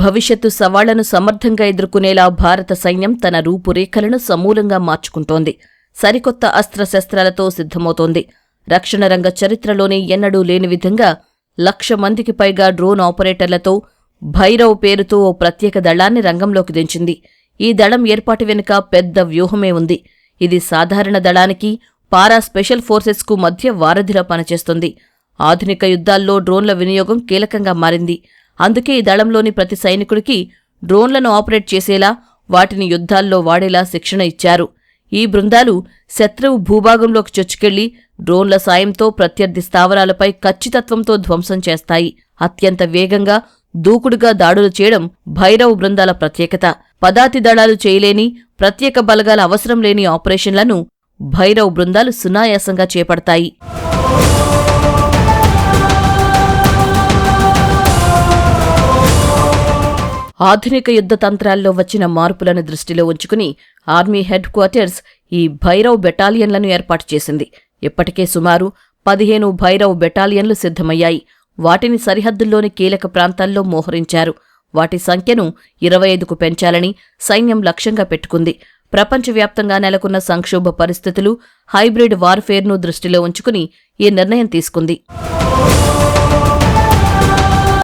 భవిష్యత్తు సవాళ్లను సమర్థంగా ఎదుర్కొనేలా భారత సైన్యం తన రూపురేఖలను సమూలంగా మార్చుకుంటోంది. సరికొత్త అస్త్రశస్త్రాలతో సిద్ధమవుతోంది. రక్షణ రంగ చరిత్రలోనే ఎన్నడూ లేని విధంగా 1,00,000 మందికి పైగా డ్రోన్ ఆపరేటర్లతో భైరవ్ పేరుతో ఓ ప్రత్యేక దళాన్ని రంగంలోకి దించింది. ఈ దళం ఏర్పాటు వెనుక పెద్ద వ్యూహమే ఉంది. ఇది సాధారణ దళానికి, పారా స్పెషల్ ఫోర్సెస్కు మధ్య వారధిలా పనిచేస్తుంది. ఆధునిక యుద్ధాల్లో డ్రోన్ల వినియోగం కీలకంగా మారింది. అందుకే ఈ దళంలోని ప్రతి సైనికుడికి డ్రోన్లను ఆపరేట్ చేసేలా, వాటిని యుద్ధాల్లో వాడేలా శిక్షణ ఇచ్చారు. ఈ బృందాలు శత్రువు భూభాగంలోకి చొచ్చుకెళ్లి డ్రోన్ల సాయంతో ప్రత్యర్థి స్థావరాలపై ఖచ్చితత్వంతో ధ్వంసం చేస్తాయి. అత్యంత వేగంగా, దూకుడుగా దాడులు చేయడం భైరవ్ బృందాల ప్రత్యేకత. పదాతి దళాలు చేయలేని, ప్రత్యేక బలగాల అవసరం లేని ఆపరేషన్లను భైరవ్ బృందాలు సునాయాసంగా చేపడతాయి. ఆధునిక యుద్ధ తంత్రాల్లో వచ్చిన మార్పులను దృష్టిలో ఉంచుకుని ఆర్మీ హెడ్ క్వార్టర్స్ ఈ భైరవ్ బెటాలియన్లను ఏర్పాటు చేసింది. ఇప్పటికే సుమారు 15 భైరవ్ బెటాలియన్లు సిద్ధమయ్యాయి. వాటిని సరిహద్దుల్లోని కీలక ప్రాంతాల్లో మోహరించారు. వాటి సంఖ్యను 25కు పెంచాలని సైన్యం లక్ష్యంగా పెట్టుకుంది. ప్రపంచవ్యాప్తంగా నెలకొన్న సంక్షోభ పరిస్థితులు, హైబ్రిడ్ వార్ఫేర్ను దృష్టిలో ఉంచుకుని ఈ నిర్ణయం తీసుకుంది.